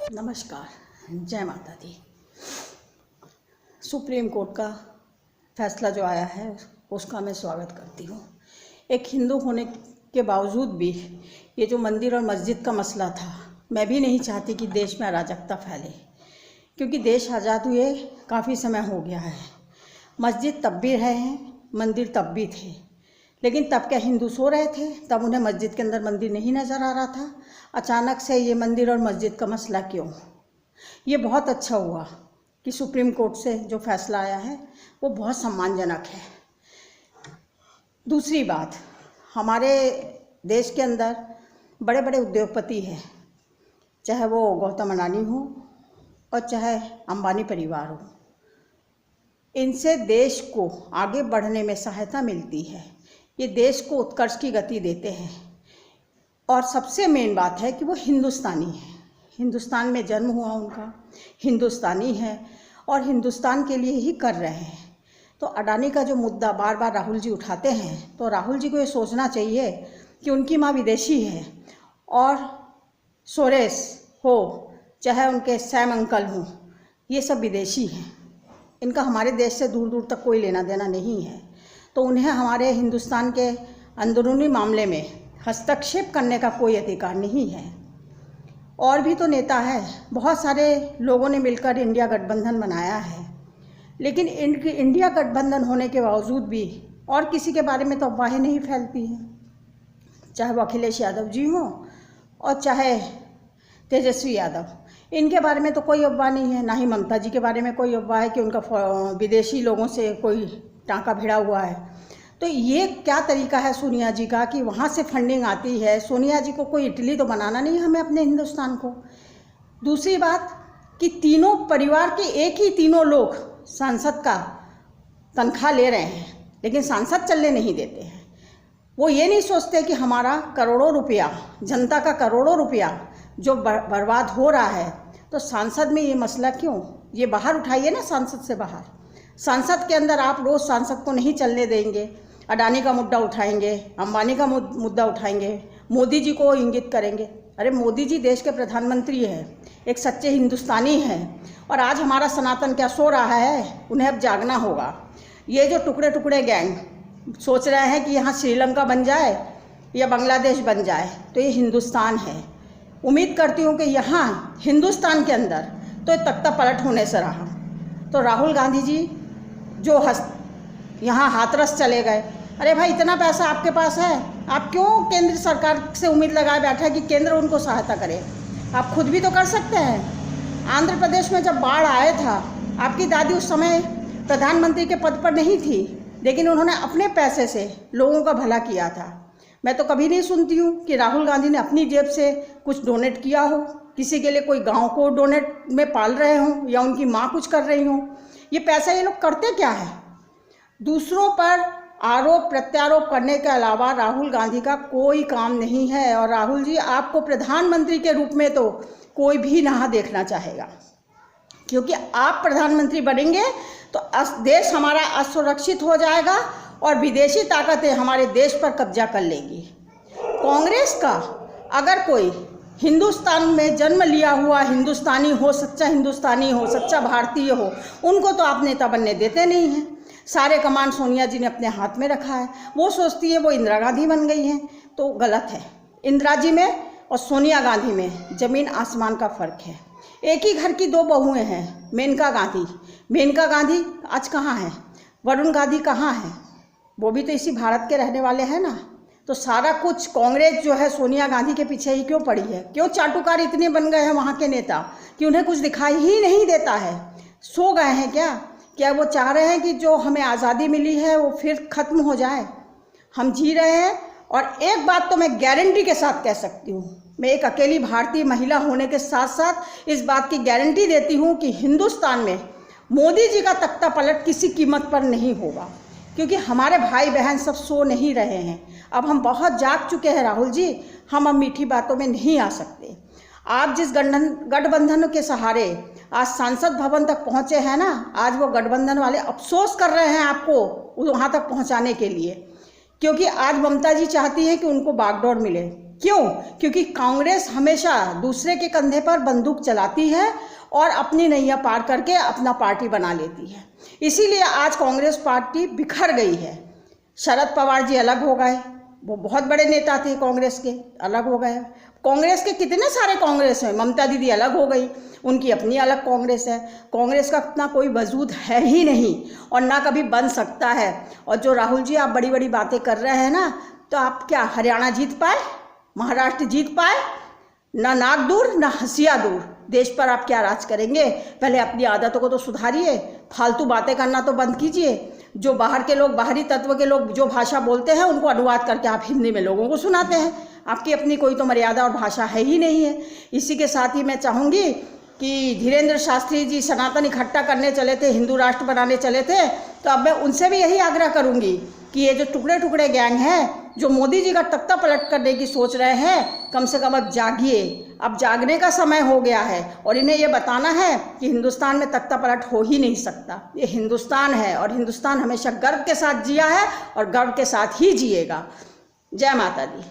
नमस्कार, जय माता दी। सुप्रीम कोर्ट का फैसला जो आया है उसका मैं स्वागत करती हूँ। एक हिंदू होने के बावजूद भी ये जो मंदिर और मस्जिद का मसला था, मैं भी नहीं चाहती कि देश में अराजकता फैले, क्योंकि देश आज़ाद हुए काफ़ी समय हो गया है। मस्जिद तब भी रहे हैं, मंदिर तब भी थे, लेकिन तब क्या हिंदू सो रहे थे? तब उन्हें मस्जिद के अंदर मंदिर नहीं नज़र आ रहा था। अचानक से ये मंदिर और मस्जिद का मसला क्यों? ये बहुत अच्छा हुआ कि सुप्रीम कोर्ट से जो फैसला आया है वो बहुत सम्मानजनक है। दूसरी बात, हमारे देश के अंदर बड़े बड़े उद्योगपति हैं, चाहे वो गौतम अडानी हो और चाहे अंबानी परिवार हो। इनसे देश को आगे बढ़ने में सहायता मिलती है, ये देश को उत्कर्ष की गति देते हैं। और सबसे मेन बात है कि वो हिंदुस्तानी है, हिंदुस्तान में जन्म हुआ उनका, हिंदुस्तानी है और हिंदुस्तान के लिए ही कर रहे हैं। तो अडानी का जो मुद्दा बार बार राहुल जी उठाते हैं, तो राहुल जी को ये सोचना चाहिए कि उनकी माँ विदेशी है और सोरेस हो चाहे उनके सैम अंकल हों, ये सब विदेशी हैं। इनका हमारे देश से दूर दूर तक कोई लेना देना नहीं है। तो उन्हें हमारे हिंदुस्तान के अंदरूनी मामले में हस्तक्षेप करने का कोई अधिकार नहीं है। और भी तो नेता है, बहुत सारे लोगों ने मिलकर इंडिया गठबंधन बनाया है, लेकिन इंडिया गठबंधन होने के बावजूद भी और किसी के बारे में तो अफवाहें नहीं फैलती हैं, चाहे वो अखिलेश यादव जी हों और चाहे तेजस्वी यादव। इनके बारे में तो कोई अफवाह नहीं है, ना ही ममता जी के बारे में कोई अफवाह है कि उनका विदेशी लोगों से कोई टाँका भिड़ा हुआ है। तो ये क्या तरीका है सोनिया जी का कि वहाँ से फंडिंग आती है? सोनिया जी को कोई इटली तो बनाना नहीं हमें अपने हिंदुस्तान को। दूसरी बात कि तीनों परिवार के एक ही तीनों लोग सांसद का तनख्वाह ले रहे हैं, लेकिन सांसद चलने नहीं देते हैं। वो ये नहीं सोचते कि हमारा करोड़ों रुपया, जनता का करोड़ों रुपया जो बर्बाद हो रहा है, तो सांसद में ये मसला क्यों? ये बाहर उठाइए ना, सांसद से बाहर। सांसद के अंदर आप रोज़ सांसद को नहीं चलने देंगे, अडानी का मुद्दा उठाएंगे, अंबानी का मुद्दा उठाएंगे, मोदी जी को इंगित करेंगे। अरे मोदी जी देश के प्रधानमंत्री हैं, एक सच्चे हिंदुस्तानी हैं, और आज हमारा सनातन क्या सो रहा है? उन्हें अब जागना होगा। ये जो टुकड़े टुकड़े गैंग सोच रहे हैं कि यहाँ श्रीलंका बन जाए या बांग्लादेश बन जाए, तो ये हिंदुस्तान है। उम्मीद करती हूँ कि यहाँ हिंदुस्तान के अंदर तो तख्ता पलट होने से रहा। तो राहुल गांधी जी जो यहाँ हाथरस चले गए, अरे भाई इतना पैसा आपके पास है, आप क्यों केंद्र सरकार से उम्मीद लगाए बैठे कि केंद्र उनको सहायता करे? आप खुद भी तो कर सकते हैं। आंध्र प्रदेश में जब बाढ़ आया था, आपकी दादी उस समय प्रधानमंत्री के पद पर नहीं थी, लेकिन उन्होंने अपने पैसे से लोगों का भला किया था। मैं तो कभी नहीं सुनती हूँ कि राहुल गांधी ने अपनी जेब से कुछ डोनेट किया हो, किसी के लिए कोई गांव को डोनेट में पाल रहे हों या उनकी माँ कुछ कर रही हों। ये पैसा ये लोग करते क्या है? दूसरों पर आरोप प्रत्यारोप करने के अलावा राहुल गांधी का कोई काम नहीं है। और राहुल जी, आपको प्रधानमंत्री के रूप में तो कोई भी ना देखना चाहेगा, क्योंकि आप प्रधानमंत्री बनेंगे तो देश हमारा असुरक्षित हो जाएगा और विदेशी ताकतें हमारे देश पर कब्जा कर लेंगी। कांग्रेस का अगर कोई हिंदुस्तान में जन्म लिया हुआ हिंदुस्तानी हो, सच्चा हिंदुस्तानी हो, सच्चा भारतीय हो, उनको तो आप नेता बनने देते नहीं हैं। सारे कमान सोनिया जी ने अपने हाथ में रखा है। वो सोचती है वो इंदिरा गांधी बन गई हैं, तो गलत है। इंदिरा जी में और सोनिया गांधी में ज़मीन आसमान का फ़र्क है। एक ही घर की दो बहुएं हैं, मेनका गांधी आज कहाँ हैं? वरुण गांधी कहाँ हैं? वो भी तो इसी भारत के रहने वाले हैं ना। तो सारा कुछ कांग्रेस जो है सोनिया गांधी के पीछे ही क्यों पड़ी है? क्यों चाटुकार इतने बन गए हैं वहाँ के नेता कि उन्हें कुछ दिखाई ही नहीं देता है? सो गए हैं क्या वो चाह रहे हैं कि जो हमें आज़ादी मिली है वो फिर ख़त्म हो जाए? हम जी रहे हैं। और एक बात तो मैं गारंटी के साथ कह सकती हूँ, मैं एक अकेली भारतीय महिला होने के साथ साथ इस बात की गारंटी देती हूँ कि हिंदुस्तान में मोदी जी का तख्ता पलट किसी कीमत पर नहीं होगा, क्योंकि हमारे भाई बहन सब सो नहीं रहे हैं। अब हम बहुत जाग चुके हैं राहुल जी, हम अब मीठी बातों में नहीं आ सकते। आप जिस गठबंधन के सहारे आज सांसद भवन तक पहुँचे हैं ना, आज वो गठबंधन वाले अफसोस कर रहे हैं आपको वहाँ तक पहुँचाने के लिए, क्योंकि आज ममता जी चाहती हैं कि उनको बागडोर मिले। क्यों? क्योंकि कांग्रेस हमेशा दूसरे के कंधे पर बंदूक चलाती है और अपनी नैया पार करके अपना पार्टी बना लेती है। इसीलिए आज कांग्रेस पार्टी बिखर गई है। शरद पवार जी अलग हो गए, वो बहुत बड़े नेता थे कांग्रेस के, अलग हो गए। कांग्रेस के कितने सारे कांग्रेस हैं, ममता दीदी अलग हो गई, उनकी अपनी अलग कांग्रेस है। कांग्रेस का अपना कोई वजूद है ही नहीं और ना कभी बन सकता है। और जो राहुल जी आप बड़ी बड़ी बातें कर रहे हैं ना, तो आप क्या हरियाणा जीत पाए, महाराष्ट्र जीत पाए? ना नाक दूर ना हंसिया दूर, देश पर आप क्या राज करेंगे? पहले अपनी आदतों को तो सुधारिए, फालतू बातें करना तो बंद कीजिए। जो बाहर के लोग, बाहरी तत्व के लोग जो भाषा बोलते हैं उनको अनुवाद करके आप हिंदी में लोगों को सुनाते हैं। आपकी अपनी कोई तो मर्यादा और भाषा है ही नहीं है। इसी के साथ ही मैं चाहूँगी कि धीरेन्द्र शास्त्री जी सनातन इकट्ठा करने चले थे, हिंदू राष्ट्र बनाने चले थे, तो अब मैं उनसे भी यही आग्रह करूँगी कि ये जो टुकड़े टुकड़े गैंग हैं जो मोदी जी का तख्ता पलट करने की सोच रहे हैं, कम से कम अब जागिए। अब जागने का समय हो गया है और इन्हें ये बताना है कि हिंदुस्तान में तख्ता पलट हो ही नहीं सकता। ये हिंदुस्तान है और हिंदुस्तान हमेशा गर्व के साथ जिया है और गर्व के साथ ही जिएगा। जय माता दी।